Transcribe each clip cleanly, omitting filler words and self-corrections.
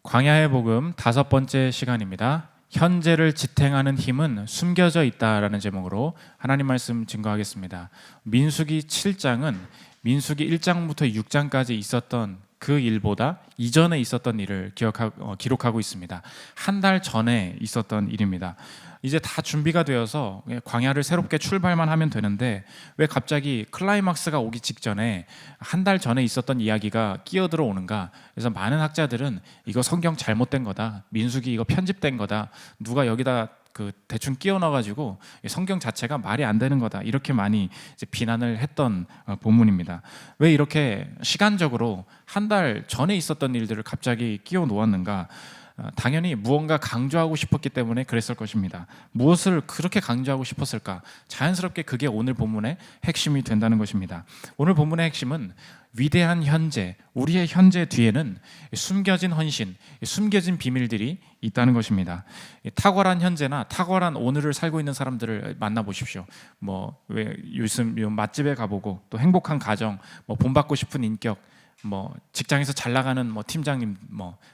광야의 복음 5번째 시간입니다. 현재를 지탱하는 힘은 숨겨져 있다라는 제목으로 하나님 말씀 증거하겠습니다. 민수기 7장은 민수기 1장부터 6장까지 있었던 그 일보다 이전에 있었던 일을 기록하고 있습니다. 한 달 전에 있었던 일입니다. 이제 다 준비가 되어서 광야를 새롭게 출발만 하면 되는데 왜 갑자기 클라이막스가 오기 직전에 한 달 전에 있었던 이야기가 끼어들어 오는가? 그래서 많은 학자들은 이거 성경 잘못된 거다, 민수기 이거 편집된 거다, 누가 여기다 대충 끼워 넣어가지고 성경 자체가 말이 안 되는 거다, 이렇게 많이 이제 비난을 했던 본문입니다. 왜 이렇게 시간적으로 한 달 전에 있었던 일들을 갑자기 끼워 놓았는가? 당연히 무언가 강조하고 싶었기 때문에 그랬을 것입니다. 무엇을 그렇게 강조하고 싶었을까? 자연스럽게 그게 오늘 본문의 핵심이 된다는 것입니다. 오늘 본문의 핵심은 위대한 현재, 우리의 현재 뒤에는 숨겨진 헌신, 숨겨진 비밀들이 있다는 것입니다. 탁월한 현재나 탁월한 오늘을 살고 있는 사람들을 만나보십시오. 왜 요즘 맛집에 가보고 또 행복한 가정, 본받고 싶은 인격, 직장에서 잘 나가는 팀장님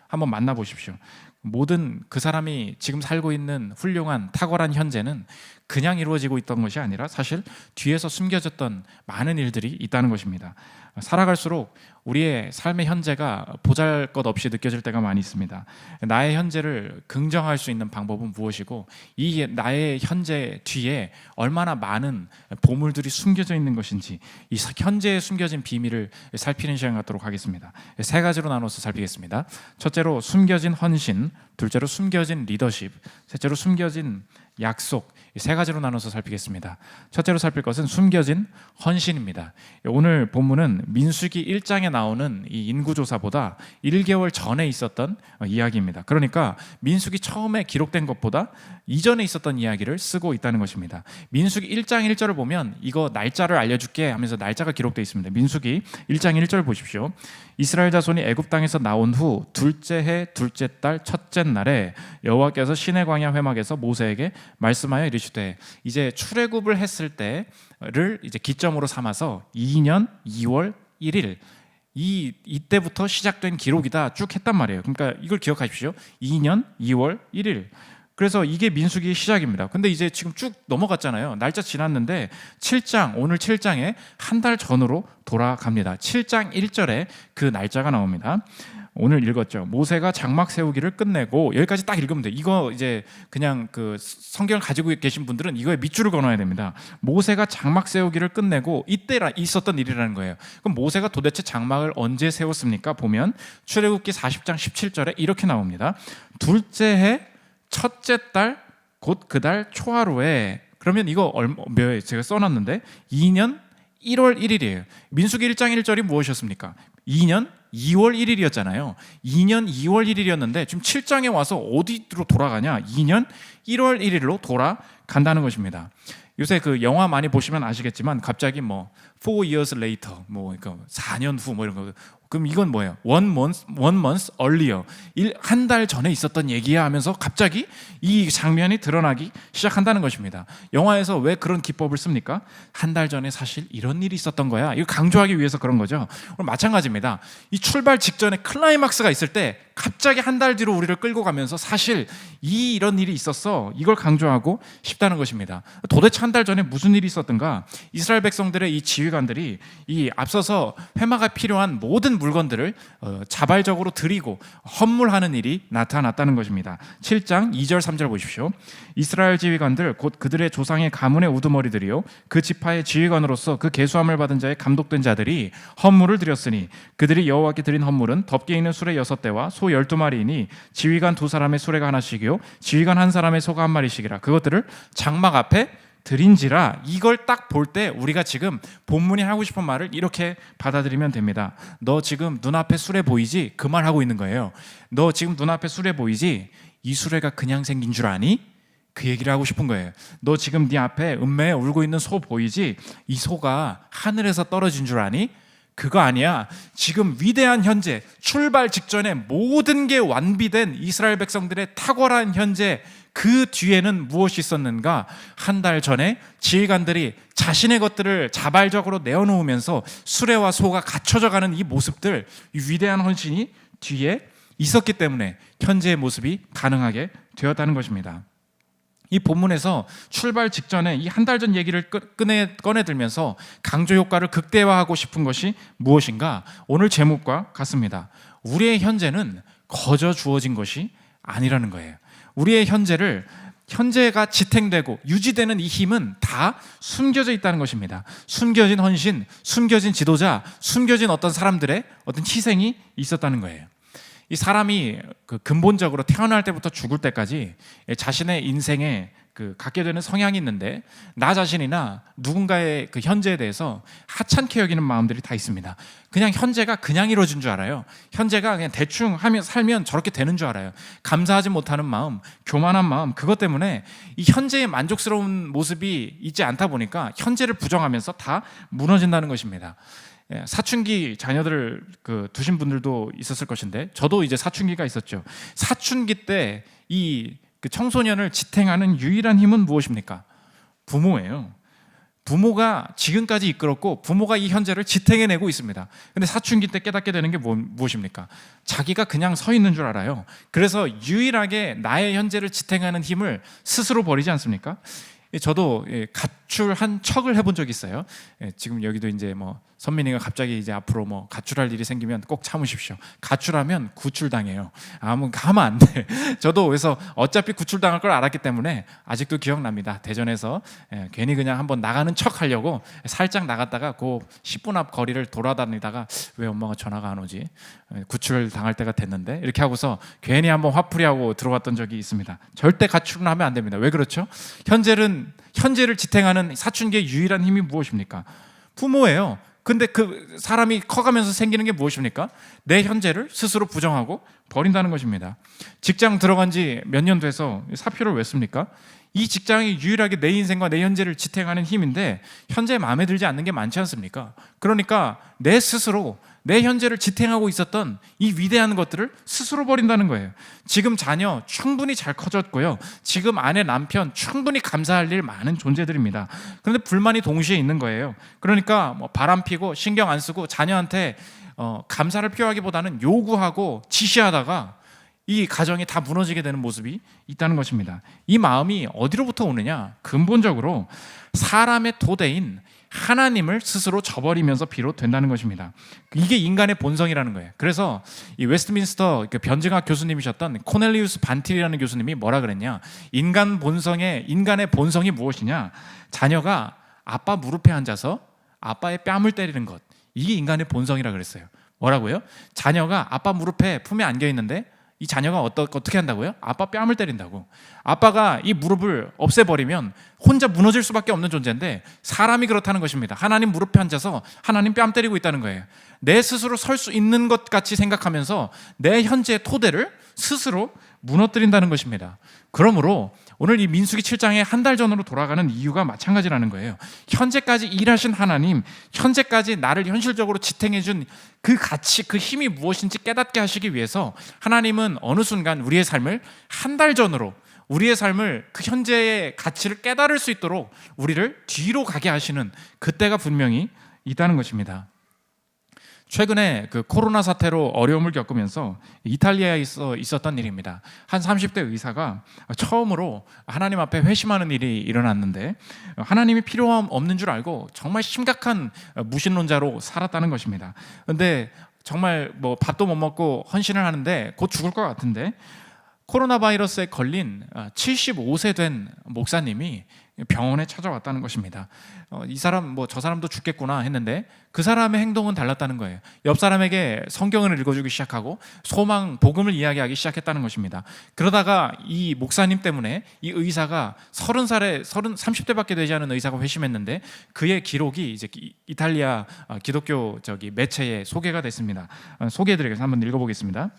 한번 만나보십시오. 모든 그 사람이 지금 살고 있는 훌륭한 탁월한 현재는 그냥 이루어지고 있던 것이 아니라 사실 뒤에서 숨겨졌던 많은 일들이 있다는 것입니다. 살아갈수록 우리의 삶의 현재가 보잘것없이 느껴질 때가 많이 있습니다. 나의 현재를 긍정할 수 있는 방법은 무엇이고 이 나의 현재 뒤에 얼마나 많은 보물들이 숨겨져 있는 것인지, 이 현재에 숨겨진 비밀을 살피는 시간 갖도록 하겠습니다. 3가지로 나눠서 살피겠습니다. 첫째로 숨겨진 헌신, 둘째로 숨겨진 리더십, 셋째로 숨겨진 약속, 이 3가지로 나눠서 살피겠습니다. 첫째로 살필 것은 숨겨진 헌신입니다. 오늘 본문은 민수기 1장에 나오는 이 인구조사보다 1개월 전에 있었던 이야기입니다. 그러니까 민수기 처음에 기록된 것보다 이전에 있었던 이야기를 쓰고 있다는 것입니다. 민수기 1장 1절을 보면 이거 날짜를 알려줄게 하면서 날짜가 기록되어 있습니다. 민수기 1장 1절 보십시오. 이스라엘 자손이 애굽 땅에서 나온 후 둘째 해 둘째 달 첫째 날에 여호와께서 시내 광야 회막에서 모세에게 말씀하여 이르시되, 이제 출애굽을 했을 때를 이제 기점으로 삼아서 2년 2월 1일 이때부터 시작된 기록이다 쭉 했단 말이에요. 그러니까 이걸 기억하십시오. 2년 2월 1일. 그래서 이게 민수기 시작입니다. 근데 이제 지금 쭉 넘어갔잖아요. 날짜 지났는데 7장, 오늘 7장에 한 달 전으로 돌아갑니다. 7장 1절에 그 날짜가 나옵니다. 오늘 읽었죠. 모세가 장막 세우기를 끝내고, 여기까지 딱 읽으면 돼. 이거 이제 그냥 그 성경을 가지고 계신 분들은 이거에 밑줄을 그어놔야 됩니다. 모세가 장막 세우기를 끝내고 이때 있었던 일이라는 거예요. 그럼 모세가 도대체 장막을 언제 세웠습니까? 보면 출애굽기 40장 17절에 이렇게 나옵니다. 둘째 해 첫째 달 곧 그 달 초하루에. 그러면 이거 몇 제가 써놨는데 2년 1월 1일이에요. 민수기 1장 1절이 무엇이었습니까? 2년 2월 1일이었잖아요. 2년 2월 1일이었는데 지금 7장에 와서 어디로 돌아가냐? 2년 1월 1일로 돌아간다는 것입니다. 요새 그 영화 많이 보시면 아시겠지만 갑자기 4 years later, 4년 후 이런 거. 그럼 이건 뭐예요? one month earlier. 한 달 전에 있었던 얘기야 하면서 갑자기 이 장면이 드러나기 시작한다는 것입니다. 영화에서 왜 그런 기법을 씁니까? 한 달 전에 사실 이런 일이 있었던 거야. 이거 강조하기 위해서 그런 거죠. 마찬가지입니다. 이 출발 직전에 클라이막스가 있을 때 갑자기 한 달 뒤로 우리를 끌고 가면서 사실 이런 일이 있었어, 이걸 강조하고 싶다는 것입니다. 도대체 한 달 전에 무슨 일이 있었던가? 이스라엘 백성들의 이 지휘관들이 이 앞서서 회마가 필요한 모든 물건들을 자발적으로 드리고 헌물하는 일이 나타났다는 것입니다. 7장 2절 3절 보십시오. 이스라엘 지휘관들 곧 그들의 조상의 가문의 우두머리들이요 그 지파의 지휘관으로서 그 계수함을 받은 자의 감독된 자들이 헌물을 드렸으니 그들이 여호와께 드린 헌물은 덮개 있는 수레 6대와 소 12마리이니 지휘관 2사람의 수레가 하나씩이요 지휘관 1사람의 소가 1마리씩이라. 그것들을 장막 앞에 드린지라. 이걸 딱 볼 때 우리가 지금 본문이 하고 싶은 말을 이렇게 받아들이면 됩니다. 너 지금 눈앞에 수레 보이지? 그 말 하고 있는 거예요. 너 지금 눈앞에 수레 보이지? 이 수레가 그냥 생긴 줄 아니? 그 얘기를 하고 싶은 거예요. 너 지금 네 앞에 음매에 울고 있는 소 보이지? 이 소가 하늘에서 떨어진 줄 아니? 그거 아니야. 지금 위대한 현재, 출발 직전에 모든 게 완비된 이스라엘 백성들의 탁월한 현재, 그 뒤에는 무엇이 있었는가? 한 달 전에 지휘관들이 자신의 것들을 자발적으로 내어놓으면서 수레와 소가 갖춰져 가는 이 모습들, 이 위대한 헌신이 뒤에 있었기 때문에 현재의 모습이 가능하게 되었다는 것입니다. 이 본문에서 출발 직전에 이 한 달 전 얘기를 꺼내들면서 강조 효과를 극대화하고 싶은 것이 무엇인가? 오늘 제목과 같습니다. 우리의 현재는 거저 주어진 것이 아니라는 거예요. 우리의 현재가 지탱되고 유지되는 이 힘은 다 숨겨져 있다는 것입니다. 숨겨진 헌신, 숨겨진 지도자, 숨겨진 어떤 사람들의 어떤 희생이 있었다는 거예요. 이 사람이 근본적으로 태어날 때부터 죽을 때까지 자신의 인생에 갖게 되는 성향이 있는데, 나 자신이나 누군가의 현재에 대해서 하찮게 여기는 마음들이 다 있습니다. 그냥 현재가 그냥 이루어진 줄 알아요. 현재가 그냥 대충 하면 살면 저렇게 되는 줄 알아요. 감사하지 못하는 마음, 교만한 마음, 그것 때문에 이 현재의 만족스러운 모습이 있지 않다 보니까 현재를 부정하면서 다 무너진다는 것입니다. 사춘기 자녀들을 두신 분들도 있었을 것인데, 저도 이제 사춘기가 있었죠. 사춘기 때 이 청소년을 지탱하는 유일한 힘은 무엇입니까? 부모예요. 부모가 지금까지 이끌었고 부모가 이 현재를 지탱해내고 있습니다. 근데 사춘기 때 깨닫게 되는 게 무엇입니까? 자기가 그냥 서 있는 줄 알아요. 그래서 유일하게 나의 현재를 지탱하는 힘을 스스로 버리지 않습니까? 저도 가출한 척을 해본 적이 있어요. 지금 여기도 이제 선민이가 갑자기 이제 앞으로 가출할 일이 생기면 꼭 참으십시오. 가출하면 구출당해요. 하면 안 돼. 저도 그래서 어차피 구출당할 걸 알았기 때문에 아직도 기억납니다. 대전에서 괜히 그냥 한번 나가는 척 하려고 살짝 나갔다가 그 10분 앞 거리를 돌아다니다가 왜 엄마가 전화가 안 오지? 구출 당할 때가 됐는데, 이렇게 하고서 괜히 한번 화풀이하고 들어왔던 적이 있습니다. 절대 가출은 하면 안 됩니다. 왜 그렇죠? 현재를 지탱하는 사춘기의 유일한 힘이 무엇입니까? 부모예요. 근데 그 사람이 커가면서 생기는 게 무엇입니까? 내 현재를 스스로 부정하고 버린다는 것입니다. 직장 들어간 지 몇 년 돼서 사표를 왜 씁니까? 이 직장이 유일하게 내 인생과 내 현재를 지탱하는 힘인데 현재 마음에 들지 않는 게 많지 않습니까? 그러니까 내 스스로 내 현재를 지탱하고 있었던 이 위대한 것들을 스스로 버린다는 거예요. 지금 자녀 충분히 잘 커졌고요. 지금 아내, 남편 충분히 감사할 일 많은 존재들입니다. 그런데 불만이 동시에 있는 거예요. 그러니까 바람 피고 신경 안 쓰고 자녀한테 감사를 표하기보다는 요구하고 지시하다가 이 가정이 다 무너지게 되는 모습이 있다는 것입니다. 이 마음이 어디로부터 오느냐? 근본적으로 사람의 토대인 하나님을 스스로 저버리면서 비롯된다는 것입니다. 이게 인간의 본성이라는 거예요. 그래서 이 웨스트민스터 변증학 교수님이셨던 코넬리우스 반틸이라는 교수님이 뭐라 그랬냐? 인간의 본성이 무엇이냐? 자녀가 아빠 무릎에 앉아서 아빠의 뺨을 때리는 것, 이게 인간의 본성이라 그랬어요. 뭐라고요? 자녀가 아빠 무릎에 품에 안겨 있는데 이 자녀가 어떻게 한다고요? 아빠 뺨을 때린다고. 아빠가 이 무릎을 없애버리면 혼자 무너질 수밖에 없는 존재인데 사람이 그렇다는 것입니다. 하나님 무릎에 앉아서 하나님 뺨 때리고 있다는 거예요. 내 스스로 설 수 있는 것 같이 생각하면서 내 현재의 토대를 스스로 무너뜨린다는 것입니다. 그러므로 오늘 이 민수기 7장에 한 달 전으로 돌아가는 이유가 마찬가지라는 거예요. 현재까지 일하신 하나님, 현재까지 나를 현실적으로 지탱해준 그 가치, 그 힘이 무엇인지 깨닫게 하시기 위해서 하나님은 어느 순간 우리의 삶을 한 달 전으로, 우리의 삶을 그 현재의 가치를 깨달을 수 있도록 우리를 뒤로 가게 하시는 그때가 분명히 있다는 것입니다. 최근에 코로나 사태로 어려움을 겪으면서 이탈리아에 있었던 일입니다. 한 30대 의사가 처음으로 하나님 앞에 회심하는 일이 일어났는데 하나님이 필요 없는 줄 알고 정말 심각한 무신론자로 살았다는 것입니다. 그런데 정말 밥도 못 먹고 헌신을 하는데 곧 죽을 것 같은데 코로나 바이러스에 걸린 75세 된 목사님이 병원에 찾아왔다는 것입니다. 이 사람 저 사람도 죽겠구나 했는데 그 사람의 행동은 달랐다는 거예요. 옆 사람에게 성경을 읽어주기 시작하고 소망, 복음을 이야기하기 시작했다는 것입니다. 그러다가 이 목사님 때문에 이 의사가 30대밖에 되지 않은 의사가 회심했는데 그의 기록이 이제 이탈리아 기독교 매체에 소개가 됐습니다. 소개해드리겠습니다. 한번 읽어보겠습니다.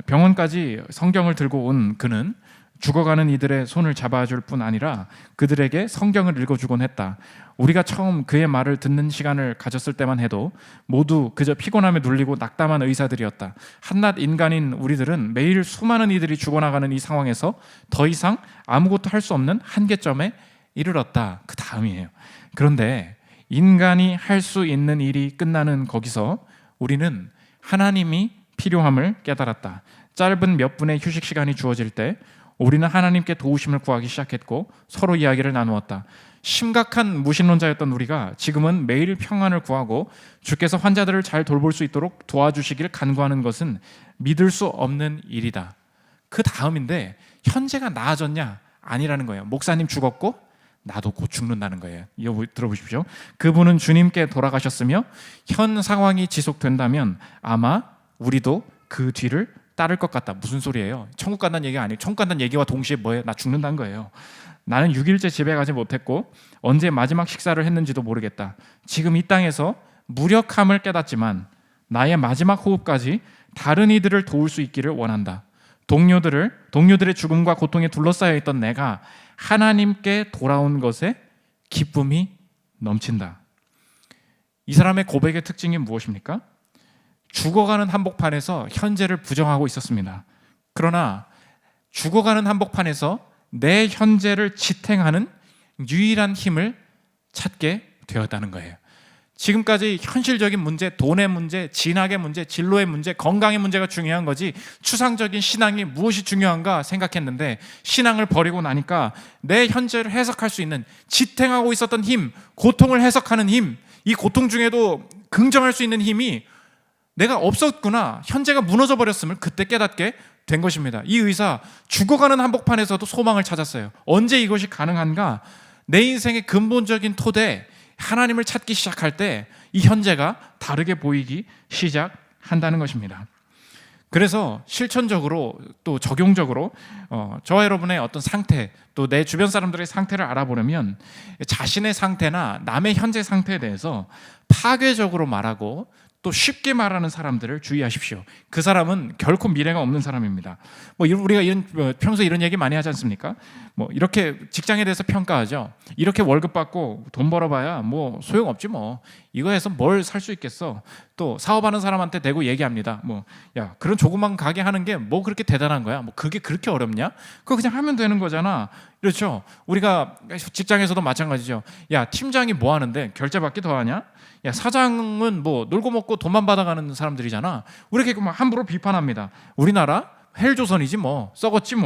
병원까지 성경을 들고 온 그는 죽어가는 이들의 손을 잡아줄 뿐 아니라 그들에게 성경을 읽어주곤 했다. 우리가 처음 그의 말을 듣는 시간을 가졌을 때만 해도 모두 그저 피곤함에 눌리고 낙담한 의사들이었다. 한낱 인간인 우리들은 매일 수많은 이들이 죽어나가는 이 상황에서 더 이상 아무것도 할 수 없는 한계점에 이르렀다. 그 다음이에요. 그런데 인간이 할 수 있는 일이 끝나는 거기서 우리는 하나님이 필요함을 깨달았다. 짧은 몇 분의 휴식 시간이 주어질 때 우리는 하나님께 도우심을 구하기 시작했고 서로 이야기를 나누었다. 심각한 무신론자였던 우리가 지금은 매일 평안을 구하고 주께서 환자들을 잘 돌볼 수 있도록 도와주시기를 간구하는 것은 믿을 수 없는 일이다. 그 다음인데 현재가 나아졌냐? 아니라는 거예요. 목사님 죽었고 나도 곧 죽는다는 거예요. 이거 들어보십시오. 그분은 주님께 돌아가셨으며 현 상황이 지속된다면 아마 우리도 그 뒤를 따를 것 같다. 무슨 소리예요? 천국 간다는 얘기가 아니에요. 천국 간다는 얘기와 동시에 뭐예요? 나 죽는다는 거예요. 나는 6일째 집에 가지 못했고 언제 마지막 식사를 했는지도 모르겠다. 지금 이 땅에서 무력함을 깨닫지만 나의 마지막 호흡까지 다른 이들을 도울 수 있기를 원한다. 동료들의 죽음과 고통에 둘러싸여 있던 내가 하나님께 돌아온 것에 기쁨이 넘친다. 이 사람의 고백의 특징이 무엇입니까? 죽어가는 한복판에서 현재를 부정하고 있었습니다. 그러나 죽어가는 한복판에서 내 현재를 지탱하는 유일한 힘을 찾게 되었다는 거예요. 지금까지 현실적인 문제, 돈의 문제, 진학의 문제, 진로의 문제, 건강의 문제가 중요한 거지 추상적인 신앙이 무엇이 중요한가 생각했는데 신앙을 버리고 나니까 내 현재를 해석할 수 있는 지탱하고 있었던 힘, 고통을 해석하는 힘, 이 고통 중에도 긍정할 수 있는 힘이 내가 없었구나, 현재가 무너져 버렸음을 그때 깨닫게 된 것입니다. 이 의사 죽어가는 한복판에서도 소망을 찾았어요. 언제 이것이 가능한가? 내 인생의 근본적인 토대 하나님을 찾기 시작할 때 이 현재가 다르게 보이기 시작한다는 것입니다. 그래서 실천적으로 또 적용적으로 저와 여러분의 어떤 상태, 또 내 주변 사람들의 상태를 알아보려면 자신의 상태나 남의 현재 상태에 대해서 파괴적으로 말하고 또 쉽게 말하는 사람들을 주의하십시오. 그 사람은 결코 미래가 없는 사람입니다. 우리가 평소에 이런 얘기 많이 하지 않습니까? 이렇게 직장에 대해서 평가하죠. 이렇게 월급 받고 돈 벌어봐야 소용없지 뭐. 이거 해서 뭘 살 수 있겠어. 또 사업하는 사람한테 대고 얘기합니다. 야, 그런 조그만 가게 하는 게 뭐 그렇게 대단한 거야? 그게 그렇게 어렵냐? 그거 그냥 하면 되는 거잖아. 그렇죠? 우리가 직장에서도 마찬가지죠. 야, 팀장이 뭐 하는데 결제받기 더 하냐? 야, 사장은 놀고 먹고 돈만 받아가는 사람들이잖아. 우리 이렇게 함부로 비판합니다. 우리나라 헬조선이지 썩었지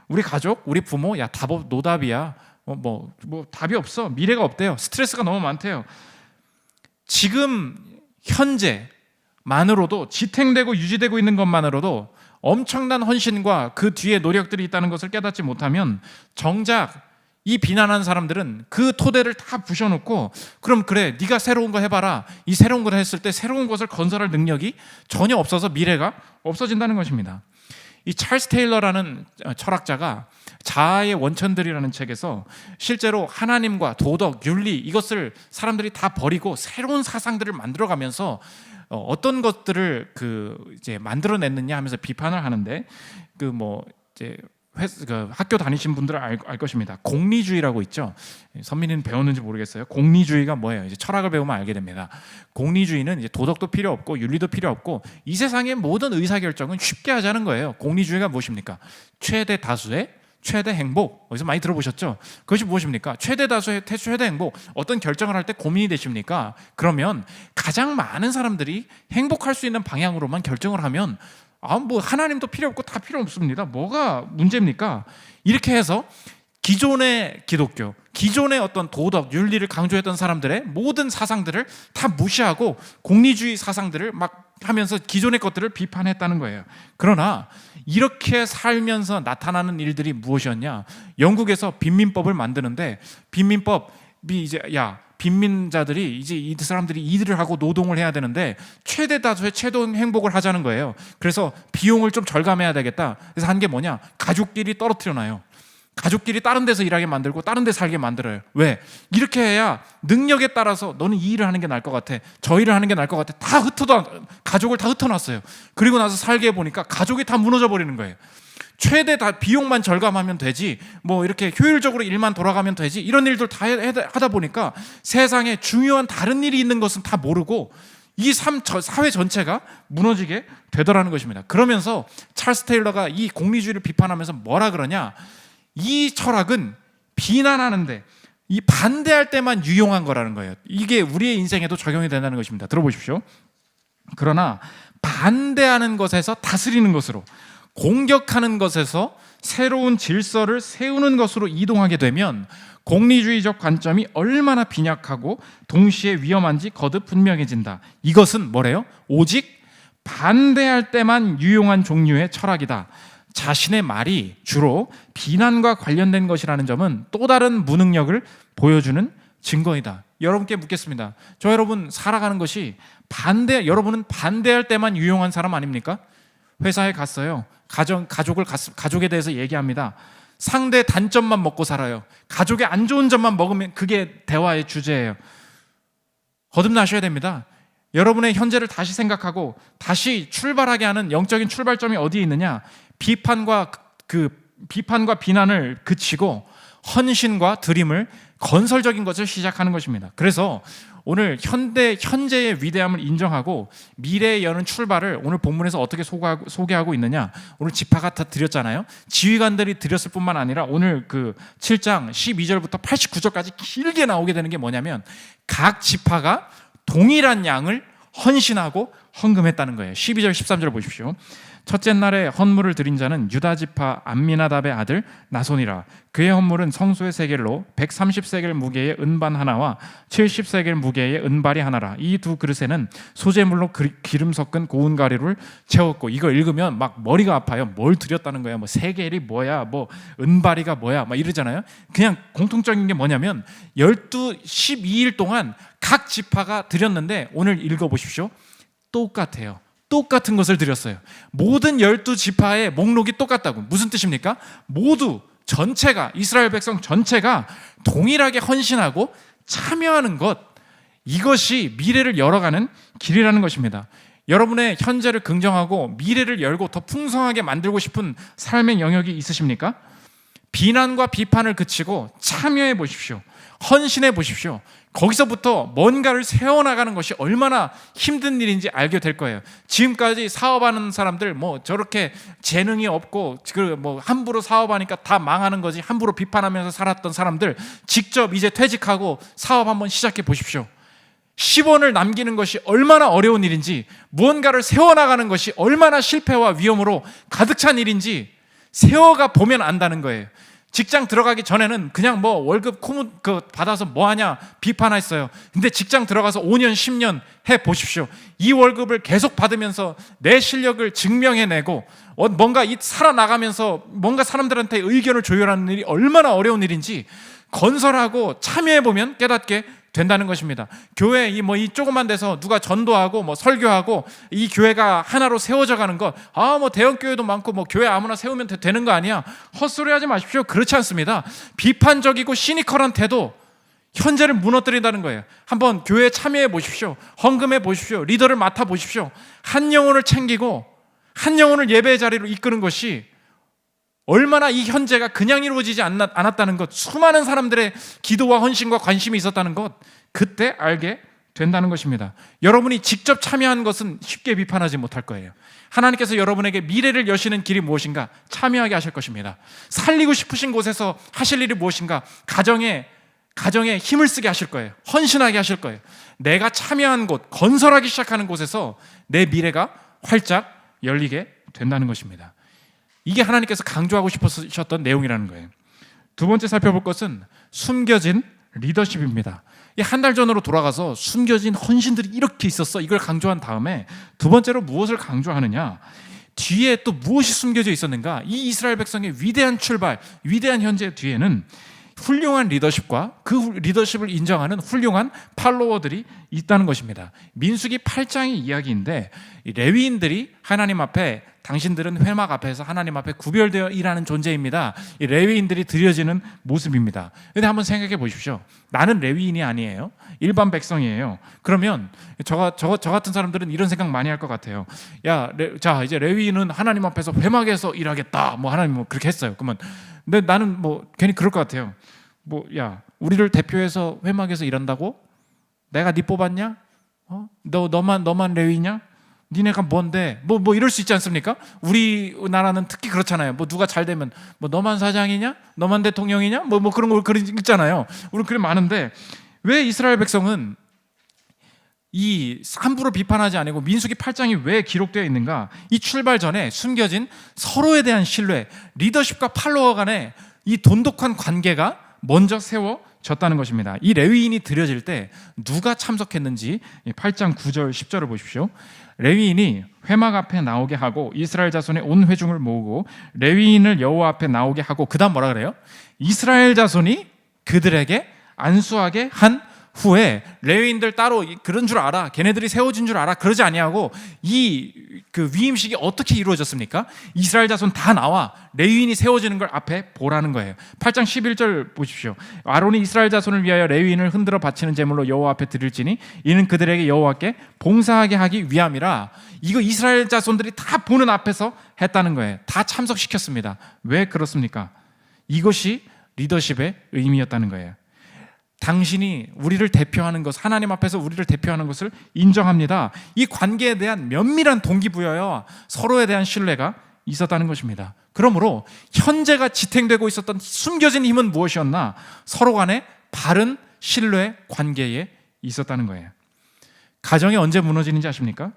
우리 가족, 우리 부모, 야, 답 노답이야. 답이 없어. 미래가 없대요. 스트레스가 너무 많대요. 지금 현재만으로도 지탱되고 유지되고 있는 것만으로도 엄청난 헌신과 그 뒤에 노력들이 있다는 것을 깨닫지 못하면 정작 이 비난하는 사람들은 그 토대를 다 부셔놓고 그럼 그래, 네가 새로운 거 해봐라. 이 새로운 걸 했을 때 새로운 것을 건설할 능력이 전혀 없어서 미래가 없어진다는 것입니다. 이 찰스 테일러라는 철학자가 자아의 원천들이라는 책에서 실제로 하나님과 도덕, 윤리 이것을 사람들이 다 버리고 새로운 사상들을 만들어가면서 어떤 것들을 이제 만들어냈느냐 하면서 비판을 하는데 학교 다니신 분들은 알 것입니다. 공리주의라고 있죠. 선민이는 배웠는지 모르겠어요. 공리주의가 뭐예요? 이제 철학을 배우면 알게 됩니다. 공리주의는 이제 도덕도 필요 없고 윤리도 필요 없고 이 세상의 모든 의사결정은 쉽게 하자는 거예요. 공리주의가 무엇입니까? 최대 다수의 최대 행복. 어디서 많이 들어보셨죠? 그것이 무엇입니까? 최대 다수의 최대 행복. 어떤 결정을 할 때 고민이 되십니까? 그러면 가장 많은 사람들이 행복할 수 있는 방향으로만 결정을 하면 하나님도 필요 없고 다 필요 없습니다. 뭐가 문제입니까? 이렇게 해서 기존의 기독교, 기존의 어떤 도덕, 윤리를 강조했던 사람들의 모든 사상들을 다 무시하고 공리주의 사상들을 막 하면서 기존의 것들을 비판했다는 거예요. 그러나 이렇게 살면서 나타나는 일들이 무엇이었냐? 영국에서 빈민법을 만드는데 빈민법이 이제 빈민자들이 이제 이 사람들이 일을 하고 노동을 해야 되는데 최대 다수의 최종 행복을 하자는 거예요. 그래서 비용을 좀 절감해야 되겠다. 그래서 한 게 뭐냐? 가족끼리 떨어뜨려놔요. 가족끼리 다른 데서 일하게 만들고 다른 데 살게 만들어요. 왜? 이렇게 해야 능력에 따라서 너는 이 일을 하는 게 나을 것 같아, 저 일을 하는 게 나을 것 같아. 가족을 다 흩어놨어요. 그리고 나서 살게 해보니까 가족이 다 무너져 버리는 거예요. 최대 다 비용만 절감하면 되지, 이렇게 효율적으로 일만 돌아가면 되지, 이런 일들 다 하다 보니까 세상에 중요한 다른 일이 있는 것은 다 모르고 이 사회 전체가 무너지게 되더라는 것입니다. 그러면서 찰스 테일러가 이 공리주의를 비판하면서 뭐라 그러냐? 이 철학은 비난하는데 이 반대할 때만 유용한 거라는 거예요. 이게 우리의 인생에도 적용이 된다는 것입니다. 들어보십시오. 그러나 반대하는 것에서 다스리는 것으로, 공격하는 것에서 새로운 질서를 세우는 것으로 이동하게 되면 공리주의적 관점이 얼마나 빈약하고 동시에 위험한지 거듭 분명해진다. 이것은 뭐래요? 오직 반대할 때만 유용한 종류의 철학이다. 자신의 말이 주로 비난과 관련된 것이라는 점은 또 다른 무능력을 보여주는 증거이다. 여러분께 묻겠습니다. 저 여러분 살아가는 것이 여러분은 반대할 때만 유용한 사람 아닙니까? 회사에 갔어요. 가족에 대해서 얘기합니다. 상대 단점만 먹고 살아요. 가족의 안 좋은 점만 먹으면 그게 대화의 주제예요. 거듭나셔야 됩니다. 여러분의 현재를 다시 생각하고 다시 출발하게 하는 영적인 출발점이 어디에 있느냐? 비판과 비난을 그치고 헌신과 드림을, 건설적인 것을 시작하는 것입니다. 그래서 오늘 현재의 위대함을 인정하고 미래에 여는 출발을 오늘 본문에서 어떻게 소개하고 있느냐? 오늘 지파가 다 드렸잖아요. 지휘관들이 드렸을 뿐만 아니라 오늘 그 7장 12절부터 89절까지 길게 나오게 되는 게 뭐냐면 각 지파가 동일한 양을 헌신하고 헌금했다는 거예요. 12절 13절 보십시오. 첫째 날에 헌물을 드린 자는 유다 지파 암미나답의 아들 나손이라. 그의 헌물은 성소의 세겔로 130세겔 무게의 은반 하나와 70세겔 무게의 은발이 하나라. 이 두 그릇에는 소재물로 기름 섞은 고운 가루를 채웠고, 이거 읽으면 막 머리가 아파요. 뭘 드렸다는 거야? 뭐 세겔이 뭐야? 뭐 은발이가 뭐야? 막 이러잖아요. 그냥 공통적인 게 뭐냐면 12일 동안 각 지파가 드렸는데 오늘 읽어보십시오. 똑같아요. 똑같은 것을 드렸어요. 모든 12지파의 목록이 똑같다고. 무슨 뜻입니까? 모두 전체가, 이스라엘 백성 전체가 동일하게 헌신하고 참여하는 것, 이것이 미래를 열어가는 길이라는 것입니다. 여러분의 현재를 긍정하고 미래를 열고 더 풍성하게 만들고 싶은 삶의 영역이 있으십니까? 비난과 비판을 그치고 참여해 보십시오. 헌신해 보십시오. 거기서부터 뭔가를 세워나가는 것이 얼마나 힘든 일인지 알게 될 거예요. 지금까지 사업하는 사람들 뭐 저렇게 재능이 없고 뭐 함부로 사업하니까 다 망하는 거지, 함부로 비판하면서 살았던 사람들 직접 이제 퇴직하고 사업 한번 시작해 보십시오. 10원을 남기는 것이 얼마나 어려운 일인지, 무언가를 세워나가는 것이 얼마나 실패와 위험으로 가득 찬 일인지 세워가 보면 안다는 거예요. 직장 들어가기 전에는 그냥 뭐 월급 받아서 뭐 하냐 비판했어요. 근데 직장 들어가서 5년 10년 해 보십시오. 이 월급을 계속 받으면서 내 실력을 증명해내고 뭔가 살아나가면서 뭔가 사람들한테 의견을 조율하는 일이 얼마나 어려운 일인지 건설하고 참여해보면 깨닫게 된다는 것입니다. 교회 이 조그만 데서 누가 전도하고 뭐 설교하고 이 교회가 하나로 세워져 가는 것, 뭐 대형 교회도 많고 뭐 교회 아무나 세우면 되는 거 아니야? 헛소리 하지 마십시오. 그렇지 않습니다. 비판적이고 시니컬한 태도, 현재를 무너뜨린다는 거예요. 한번 교회에 참여해 보십시오. 헌금해 보십시오. 리더를 맡아 보십시오. 한 영혼을 챙기고 한 영혼을 예배의 자리로 이끄는 것이 얼마나 이 현재가 그냥 이루어지지 않았다는 것, 수많은 사람들의 기도와 헌신과 관심이 있었다는 것, 그때 알게 된다는 것입니다. 여러분이 직접 참여한 것은 쉽게 비판하지 못할 거예요. 하나님께서 여러분에게 미래를 여시는 길이 무엇인가 참여하게 하실 것입니다. 살리고 싶으신 곳에서 하실 일이 무엇인가 가정에 힘을 쓰게 하실 거예요. 헌신하게 하실 거예요. 내가 참여한 곳, 건설하기 시작하는 곳에서 내 미래가 활짝 열리게 된다는 것입니다. 이게 하나님께서 강조하고 싶으셨던 내용이라는 거예요. 두 번째 살펴볼 것은 숨겨진 리더십입니다. 한 달 전으로 돌아가서 숨겨진 헌신들이 이렇게 있었어, 이걸 강조한 다음에 두 번째로 무엇을 강조하느냐, 뒤에 또 무엇이 숨겨져 있었는가. 이 이스라엘 백성의 위대한 출발, 위대한 현재 뒤에는 훌륭한 리더십과 그 리더십을 인정하는 훌륭한 팔로워들이 있다는 것입니다. 민수기 8장의 이야기인데 레위인들이 하나님 앞에, 당신들은 회막 앞에서 하나님 앞에 구별되어 일하는 존재입니다. 이 레위인들이 드려지는 모습입니다. 그런데 한번 생각해 보십시오. 나는 레위인이 아니에요. 일반 백성이에요. 그러면 저 같은 사람들은 이런 생각 많이 할 것 같아요. 자 이제 레위인은 하나님 앞에서 회막에서 일하겠다. 뭐 하나님 뭐 그렇게 했어요. 그러면 근데 나는 뭐 괜히 그럴 것 같아요. 우리를 대표해서 회막에서 일한다고? 내가 네 뽑았냐? 너만 레위냐? 니네가 뭔데? 뭐 이럴 수 있지 않습니까? 우리나라는 특히 그렇잖아요. 뭐 누가 잘 되면 뭐 너만 사장이냐? 너만 대통령이냐? 뭐 그런 거 있잖아요. 우리 그래 많은데 왜 이스라엘 백성은 이 함부로 비판하지 않고 민수기 8장이 왜 기록되어 있는가? 이 출발 전에 숨겨진 서로에 대한 신뢰, 리더십과 팔로워 간의 이 돈독한 관계가 먼저 세워졌다는 것입니다. 이 레위인이 드려질 때 누가 참석했는지 8장 9절 10절을 보십시오. 레위인이 회막 앞에 나오게 하고 이스라엘 자손의 온 회중을 모으고 레위인을 여호와 앞에 나오게 하고 그 다음 뭐라 그래요? 이스라엘 자손이 그들에게 안수하게 한 후에 레위인들 따로 그런 줄 알아, 걔네들이 세워진 줄 알아, 그러지 아니하고 이 그 위임식이 어떻게 이루어졌습니까? 이스라엘 자손 다 나와 레위인이 세워지는 걸 앞에 보라는 거예요. 8장 11절 보십시오. 아론이 이스라엘 자손을 위하여 레위인을 흔들어 바치는 제물로 여호와 앞에 드릴지니 이는 그들에게 여호와께 봉사하게 하기 위함이라. 이거 이스라엘 자손들이 다 보는 앞에서 했다는 거예요. 다 참석시켰습니다. 왜 그렇습니까? 이것이 리더십의 의미였다는 거예요. 당신이 우리를 대표하는 것, 하나님 앞에서 우리를 대표하는 것을 인정합니다. 이 관계에 대한 면밀한 동기부여와 서로에 대한 신뢰가 있었다는 것입니다. 그러므로 현재가 지탱되고 있었던 숨겨진 힘은 무엇이었나? 서로 간의 바른 신뢰 관계에 있었다는 거예요. 가정이 언제 무너지는지 아십니까?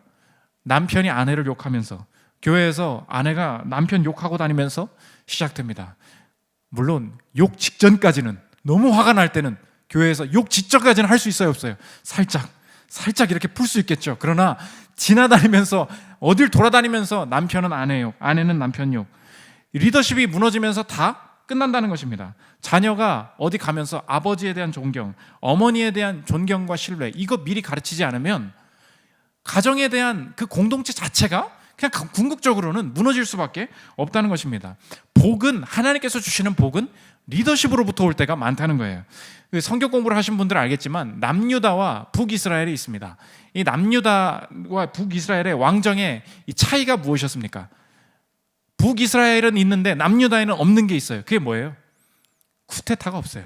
남편이 아내를 욕하면서, 교회에서 아내가 남편 욕하고 다니면서 시작됩니다. 물론 욕 직전까지는, 너무 화가 날 때는 교회에서 욕 직전까지는 할 수 있어요, 없어요? 살짝 이렇게 풀 수 있겠죠. 그러나 지나다니면서, 어딜 돌아다니면서 남편은 아내 욕, 아내는 남편 욕, 리더십이 무너지면서 다 끝난다는 것입니다. 자녀가 어디 가면서 아버지에 대한 존경, 어머니에 대한 존경과 신뢰, 이거 미리 가르치지 않으면 가정에 대한 그 공동체 자체가 그냥 궁극적으로는 무너질 수밖에 없다는 것입니다. 복은, 하나님께서 주시는 복은 리더십으로부터 올 때가 많다는 거예요. 성경 공부를 하신 분들은 알겠지만 남유다와 북이스라엘이 있습니다. 이 남유다와 북이스라엘의 왕정의 이 차이가 무엇이었습니까? 북이스라엘은 있는데 남유다에는 없는 게 있어요. 그게 뭐예요? 쿠데타가 없어요.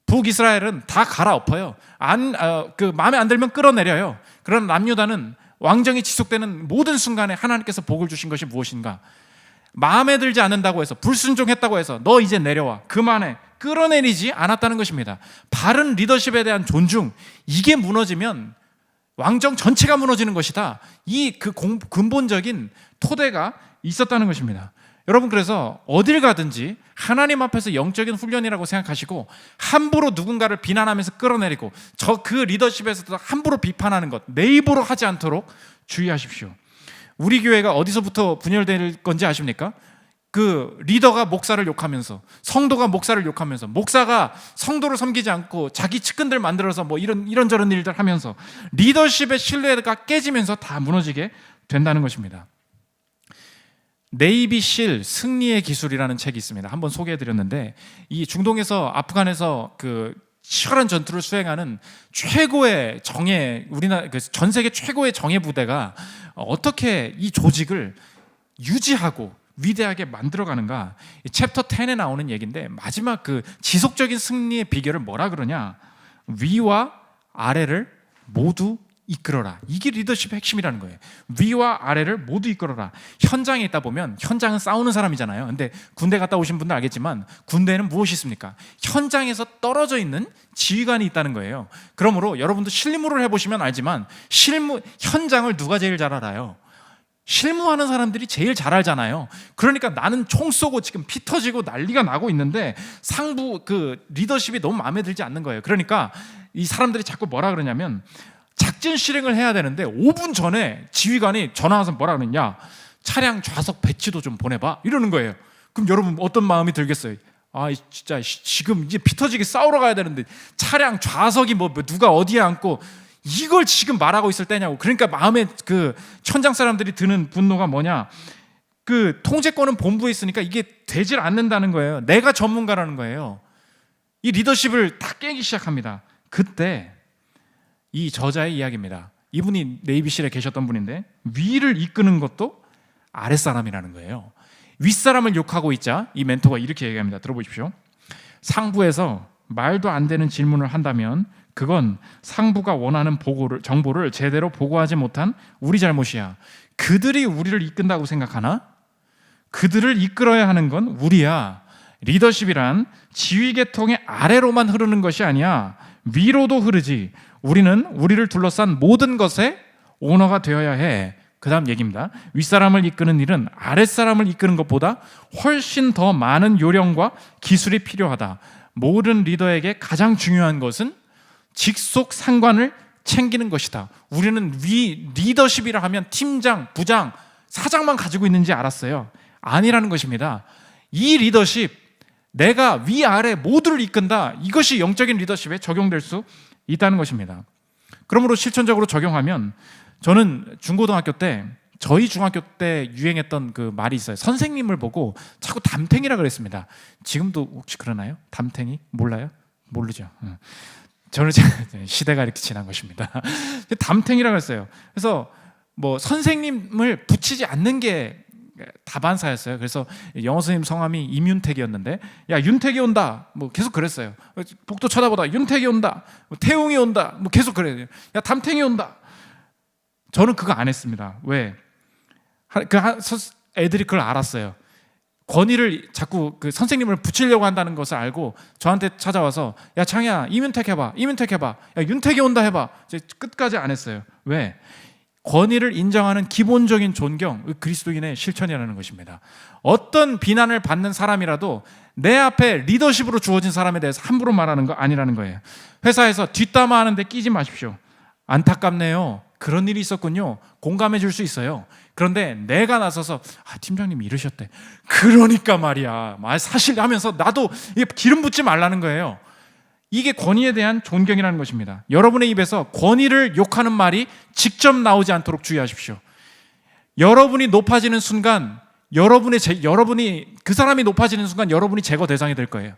북이스라엘은 다 갈아엎어요. 마음에 안 들면 끌어내려요. 그러나 남유다는 왕정이 지속되는 모든 순간에 하나님께서 복을 주신 것이 무엇인가? 마음에 들지 않는다고 해서, 불순종했다고 해서 너 이제 내려와, 그만해, 끌어내리지 않았다는 것입니다. 바른 리더십에 대한 존중, 이게 무너지면 왕정 전체가 무너지는 것이다. 근본적인 토대가 있었다는 것입니다. 여러분, 그래서 어딜 가든지 하나님 앞에서 영적인 훈련이라고 생각하시고 함부로 누군가를 비난하면서 끌어내리고 그 리더십에서도 함부로 비판하는 것, 내 입으로 하지 않도록 주의하십시오. 우리 교회가 어디서부터 분열될 건지 아십니까? 그 리더가 목사를 욕하면서, 성도가 목사를 욕하면서, 목사가 성도를 섬기지 않고 자기 측근들 만들어서 뭐 이런저런 일들 하면서 리더십의 신뢰가 깨지면서 다 무너지게 된다는 것입니다. 네이비 실 승리의 기술이라는 책이 있습니다. 한번 소개해드렸는데, 이 중동에서, 아프간에서 그 치열한 전투를 수행하는 최고의 정예, 우리나라 전 세계 최고의 정예 부대가 어떻게 이 조직을 유지하고 위대하게 만들어가는가, 챕터 10에 나오는 얘기인데, 마지막 그 지속적인 승리의 비결을 뭐라 그러냐? 위와 아래를 모두 이끌어라. 이게 리더십의 핵심이라는 거예요. 위와 아래를 모두 이끌어라. 현장에 있다 보면, 현장은 싸우는 사람이잖아요. 근데 군대 갔다 오신 분들 알겠지만 군대는 무엇이 있습니까? 현장에서 떨어져 있는 지휘관이 있다는 거예요. 그러므로 여러분도 실무를 해보시면 알지만 현장을 누가 제일 잘 알아요? 실무하는 사람들이 제일 잘 알잖아요. 그러니까 나는 총 쏘고 지금 피 터지고 난리가 나고 있는데 상부 그 리더십이 너무 마음에 들지 않는 거예요. 그러니까 이 사람들이 자꾸 뭐라 그러냐면, 작전 실행을 해야 되는데 5분 전에 지휘관이 전화 와서 뭐라 그러냐, 차량 좌석 배치도 좀 보내봐, 이러는 거예요. 그럼 여러분 어떤 마음이 들겠어요? 아, 진짜 지금 이제 피 터지게 싸우러 가야 되는데 차량 좌석이 뭐 누가 어디에 앉고 이걸 지금 말하고 있을 때냐고. 그러니까 마음에 그 현장 사람들이 드는 분노가 뭐냐, 그 통제권은 본부에 있으니까 이게 되질 않는다는 거예요. 내가 전문가라는 거예요. 이 리더십을 다 깨기 시작합니다. 그때 이 저자의 이야기입니다. 이분이 네이비실에 계셨던 분인데, 위를 이끄는 것도 아랫사람이라는 거예요. 윗사람을 욕하고 있자 이 멘토가 이렇게 얘기합니다. 들어보십시오. 상부에서 말도 안 되는 질문을 한다면 그건 상부가 원하는 정보를 제대로 보고하지 못한 우리 잘못이야. 그들이 우리를 이끈다고 생각하나? 그들을 이끌어야 하는 건 우리야. 리더십이란 지휘 계통의 아래로만 흐르는 것이 아니야. 위로도 흐르지. 우리는 우리를 둘러싼 모든 것에 오너가 되어야 해. 그 다음 얘기입니다. 윗사람을 이끄는 일은 아랫사람을 이끄는 것보다 훨씬 더 많은 요령과 기술이 필요하다. 모든 리더에게 가장 중요한 것은 직속 상관을 챙기는 것이다. 우리는 리더십이라 하면 팀장, 부장, 사장만 가지고 있는지 알았어요. 아니라는 것입니다. 이 리더십, 내가 위아래 모두를 이끈다. 이것이 영적인 리더십에 적용될 수 있다는 것입니다. 그러므로 실천적으로 적용하면, 저는 중고등학교 때, 저희 중학교 때 유행했던 그 말이 있어요. 선생님을 보고 자꾸 담탱이라 그랬습니다. 지금도 혹시 그러나요? 담탱이? 몰라요? 모르죠. 저는 시대가 이렇게 지난 것입니다. 담탱이라고 했어요. 그래서 뭐 선생님을 붙이지 않는 게 다반사였어요. 그래서 영어 선생님 성함이 임윤택이었는데, 야 윤택이 온다 뭐 계속 그랬어요. 복도 쳐다보다 윤택이 온다, 뭐 태웅이 온다 뭐 계속 그래요. 야 담탱이 온다. 저는 그거 안 했습니다. 왜? 애들이 그걸 알았어요. 권위를 자꾸 그 선생님을 붙이려고 한다는 것을 알고 저한테 찾아와서, 야 창희야 이윤택 해봐, 이윤택 해봐, 야 윤택이 온다 해봐. 이제 끝까지 안 했어요. 왜? 권위를 인정하는 기본적인 존경, 그리스도인의 실천이라는 것입니다. 어떤 비난을 받는 사람이라도 내 앞에 리더십으로 주어진 사람에 대해서 함부로 말하는 거 아니라는 거예요. 회사에서 뒷담화하는데 끼지 마십시오. 안타깝네요. 그런 일이 있었군요. 공감해 줄 수 있어요. 그런데 내가 나서서 팀장님이 이러셨대. 그러니까 말이야. 사실 하면서 나도 기름 붓지 말라는 거예요. 이게 권위에 대한 존경이라는 것입니다. 여러분의 입에서 권위를 욕하는 말이 직접 나오지 않도록 주의하십시오. 여러분이 높아지는 순간, 여러분이 그 사람이 높아지는 순간 여러분이 제거 대상이 될 거예요.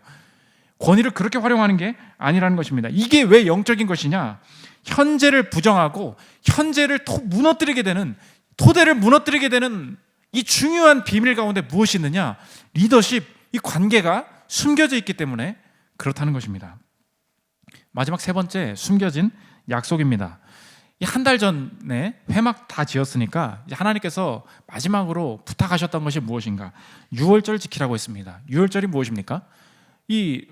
권위를 그렇게 활용하는 게 아니라는 것입니다. 이게 왜 영적인 것이냐? 현재를 부정하고 현재를 무너뜨리게 되는, 토대를 무너뜨리게 되는 이 중요한 비밀 가운데 무엇이 있느냐? 리더십, 이 관계가 숨겨져 있기 때문에 그렇다는 것입니다. 마지막 세 번째, 숨겨진 약속입니다. 한 달 전에 회막 다 지었으니까 하나님께서 마지막으로 부탁하셨던 것이 무엇인가? 유월절 지키라고 했습니다. 유월절이 무엇입니까? 이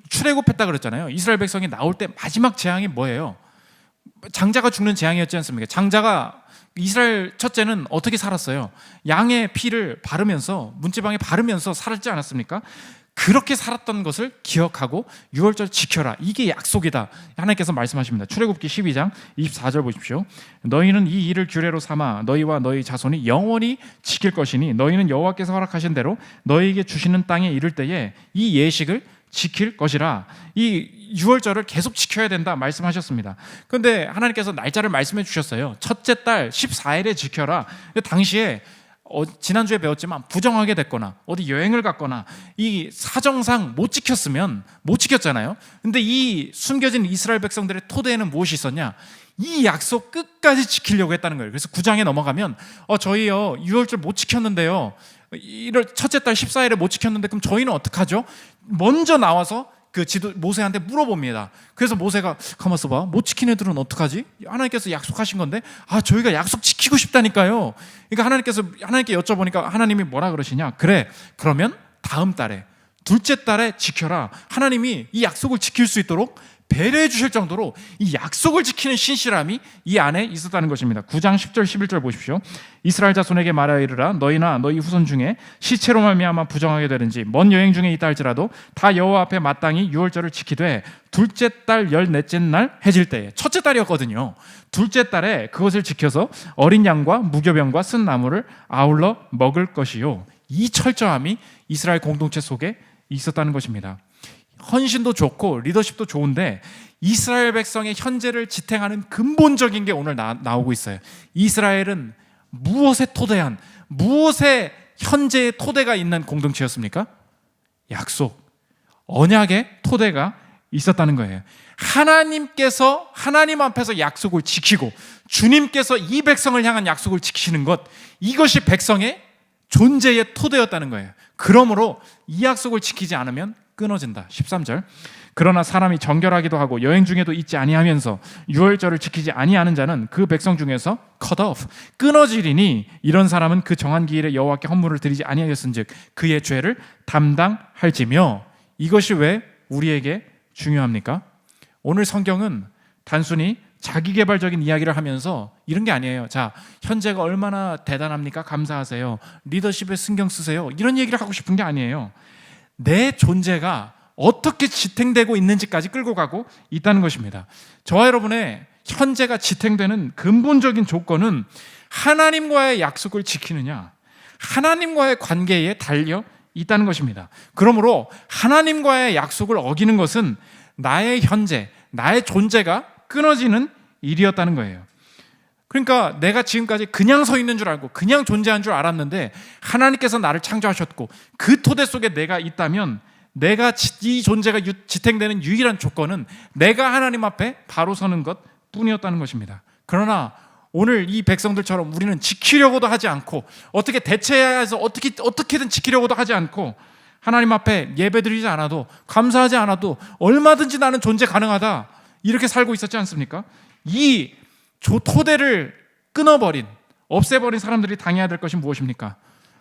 출애굽했다 그랬잖아요. 이스라엘 백성이 나올 때 마지막 재앙이 뭐예요? 장자가 죽는 재앙이었지 않습니까? 장자가, 이스라엘 첫째는 어떻게 살았어요? 양의 피를 바르면서, 문지방에 바르면서 살았지 않았습니까? 그렇게 살았던 것을 기억하고 유월절 지켜라. 이게 약속이다. 하나님께서 말씀하십니다. 출애굽기 12장 24절 보십시오. 너희는 이 일을 규례로 삼아 너희와 너희 자손이 영원히 지킬 것이니 너희는 여호와께서 허락하신 대로 너희에게 주시는 땅에 이를 때에 이 예식을 지킬 것이라. 이 유월절을 계속 지켜야 된다 말씀하셨습니다. 그런데 하나님께서 날짜를 말씀해 주셨어요. 첫째 달 14일에 지켜라. 당시에 지난주에 배웠지만 부정하게 됐거나 어디 여행을 갔거나 이 사정상 못 지켰잖아요. 근데 이 숨겨진 이스라엘 백성들의 토대에는 무엇이 있었냐? 이 약속 끝까지 지키려고 했다는 거예요. 그래서 9장에 넘어가면 저희요 유월절 못 지켰는데요, 첫째 달 14일에 못 지켰는데 그럼 저희는 어떡하죠? 먼저 나와서 그 모세한테 물어봅니다. 그래서 모세가 가만 있어봐, 못 지킨 애들은 어떡하지? 하나님께서 약속하신 건데 저희가 약속 지키고 싶다니까요. 그러니까 하나님께 여쭤보니까 하나님이 뭐라 그러시냐? 그래, 그러면 다음 달에, 둘째 달에 지켜라. 하나님이 이 약속을 지킬 수 있도록 배려해 주실 정도로 이 약속을 지키는 신실함이 이 안에 있었다는 것입니다. 9장 10절 11절 보십시오. 이스라엘 자손에게 말하여 이르라. 너희나 너희 후손 중에 시체로 말미암아 부정하게 되든지 먼 여행 중에 있다 할지라도 다 여호와 앞에 마땅히 유월절을 지키되 둘째 달 열넷째 날 해질 때에, 첫째 달이었거든요. 둘째 달에 그것을 지켜서 어린 양과 무교병과 쓴 나무를 아울러 먹을 것이요. 이 철저함이 이스라엘 공동체 속에 있었다는 것입니다. 헌신도 좋고 리더십도 좋은데 이스라엘 백성의 현재를 지탱하는 근본적인 게 오늘 나오고 있어요. 이스라엘은 무엇에 토대한, 무엇에 현재의 토대가 있는 공동체였습니까? 약속, 언약의 토대가 있었다는 거예요. 하나님께서 하나님 앞에서 약속을 지키고 주님께서 이 백성을 향한 약속을 지키시는 것, 이것이 백성의 존재의 토대였다는 거예요. 그러므로 이 약속을 지키지 않으면 끊어진다. 13절. 그러나 사람이 정결하기도 하고 여행 중에도 있지 아니하면서 유월절을 지키지 아니하는 자는 그 백성 중에서 cut off, 끊어지리니 이런 사람은 그 정한 기일에 여호와께 헌물을 드리지 아니하였은즉 그의 죄를 담당할지며. 이것이 왜 우리에게 중요합니까? 오늘 성경은 단순히 자기개발적인 이야기를 하면서 이런 게 아니에요. 자, 현재가 얼마나 대단합니까? 감사하세요. 리더십에 신경 쓰세요. 이런 얘기를 하고 싶은 게 아니에요. 내 존재가 어떻게 지탱되고 있는지까지 끌고 가고 있다는 것입니다. 저와 여러분의 현재가 지탱되는 근본적인 조건은 하나님과의 약속을 지키느냐, 하나님과의 관계에 달려 있다는 것입니다. 그러므로 하나님과의 약속을 어기는 것은 나의 현재, 나의 존재가 끊어지는 일이었다는 거예요. 그러니까 내가 지금까지 그냥 서 있는 줄 알고 그냥 존재한 줄 알았는데 하나님께서 나를 창조하셨고 그 토대 속에 내가 있다면 내가 이 존재가 지탱되는 유일한 조건은 내가 하나님 앞에 바로 서는 것 뿐이었다는 것입니다. 그러나 오늘 이 백성들처럼 우리는 지키려고도 하지 않고 어떻게 대체해야 해서 어떻게든 지키려고도 하지 않고 하나님 앞에 예배드리지 않아도 감사하지 않아도 얼마든지 나는 존재 가능하다 이렇게 살고 있었지 않습니까? 이 토대를 끊어버린, 없애버린 사람들이 당해야 될 것이 무엇입니까?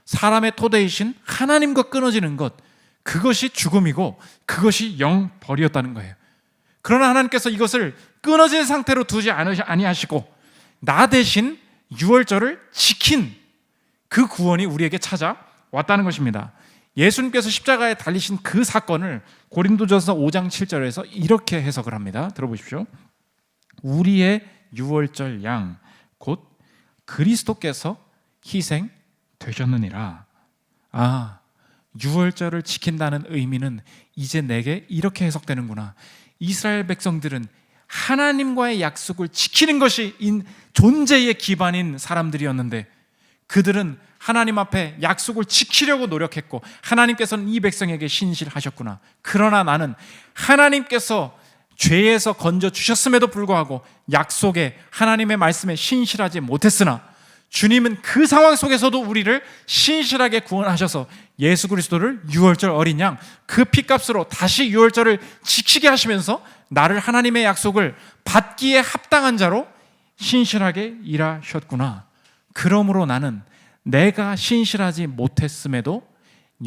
사람의 토대이신 하나님과 끊어지는 것, 그것이 죽음이고 그것이 영벌이었다는 거예요. 그러나 하나님께서 이것을 끊어진 상태로 두지 아니하시고 나 대신 유월절을 지킨 그 구원이 우리에게 찾아왔다는 것입니다. 예수님께서 십자가에 달리신 그 사건을 고린도전서 5장 7절에서 이렇게 해석을 합니다. 들어보십시오. 우리의 유월절 양 곧 그리스도께서 희생되셨느니라. 유월절을 지킨다는 의미는 이제 내게 이렇게 해석되는구나. 이스라엘 백성들은 하나님과의 약속을 지키는 것이 존재의 기반인 사람들이었는데 그들은 하나님 앞에 약속을 지키려고 노력했고 하나님께서는 이 백성에게 신실하셨구나. 그러나 나는 하나님께서 죄에서 건져주셨음에도 불구하고 약속에 하나님의 말씀에 신실하지 못했으나 주님은 그 상황 속에서도 우리를 신실하게 구원하셔서 예수 그리스도를 유월절 어린 양 그 피값으로 다시 유월절을 지키게 하시면서 나를 하나님의 약속을 받기에 합당한 자로 신실하게 일하셨구나. 그러므로 나는 내가 신실하지 못했음에도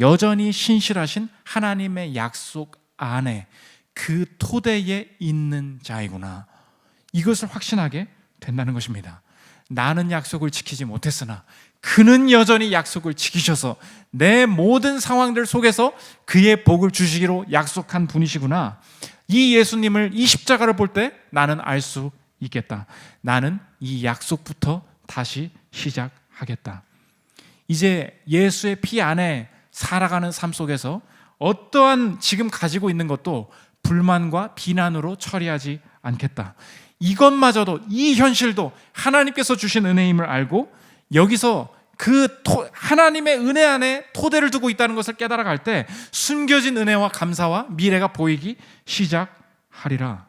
여전히 신실하신 하나님의 약속 안에 그 토대에 있는 자이구나. 이것을 확신하게 된다는 것입니다. 나는 약속을 지키지 못했으나 그는 여전히 약속을 지키셔서 내 모든 상황들 속에서 그의 복을 주시기로 약속한 분이시구나. 이 예수님을, 이 십자가를 볼 때 나는 알 수 있겠다. 나는 이 약속부터 다시 시작하겠다. 이제 예수의 피 안에 살아가는 삶 속에서 어떠한 지금 가지고 있는 것도 불만과 비난으로 처리하지 않겠다. 이것마저도, 이 현실도 하나님께서 주신 은혜임을 알고 여기서 하나님의 은혜 안에 토대를 두고 있다는 것을 깨달아갈 때 숨겨진 은혜와 감사와 미래가 보이기 시작하리라.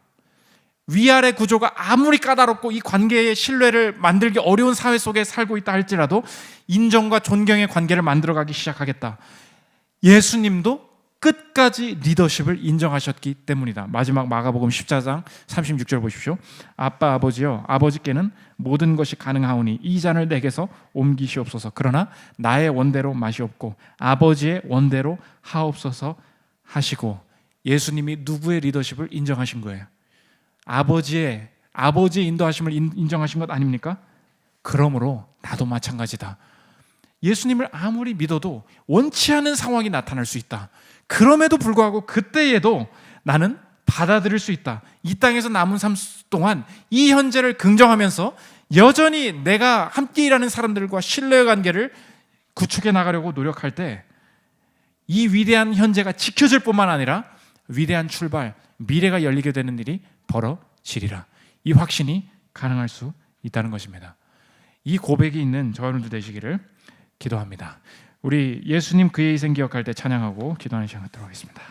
위아래 구조가 아무리 까다롭고 이 관계의 신뢰를 만들기 어려운 사회 속에 살고 있다 할지라도 인정과 존경의 관계를 만들어가기 시작하겠다. 예수님도 끝까지 리더십을 인정하셨기 때문이다. 마지막 마가복음 14장 36절 보십시오. 아빠 아버지여, 아버지께는 모든 것이 가능하오니 이 잔을 내게서 옮기시옵소서. 그러나 나의 원대로 마시옵고 아버지의 원대로 하옵소서 하시고. 예수님이 누구의 리더십을 인정하신 거예요? 아버지의 인도하심을 인정하신 것 아닙니까? 그러므로 나도 마찬가지다. 예수님을 아무리 믿어도 원치 않은 상황이 나타날 수 있다. 그럼에도 불구하고 그때에도 나는 받아들일 수 있다. 이 땅에서 남은 삶 동안 이 현재를 긍정하면서 여전히 내가 함께 일하는 사람들과 신뢰의 관계를 구축해 나가려고 노력할 때 이 위대한 현재가 지켜질 뿐만 아니라 위대한 출발, 미래가 열리게 되는 일이 벌어지리라. 이 확신이 가능할 수 있다는 것입니다. 이 고백이 있는 저와 여러분들 되시기를 기도합니다. 우리 예수님 그의 희생 기억할 때 찬양하고 기도하는 시간 갖도록 하겠습니다.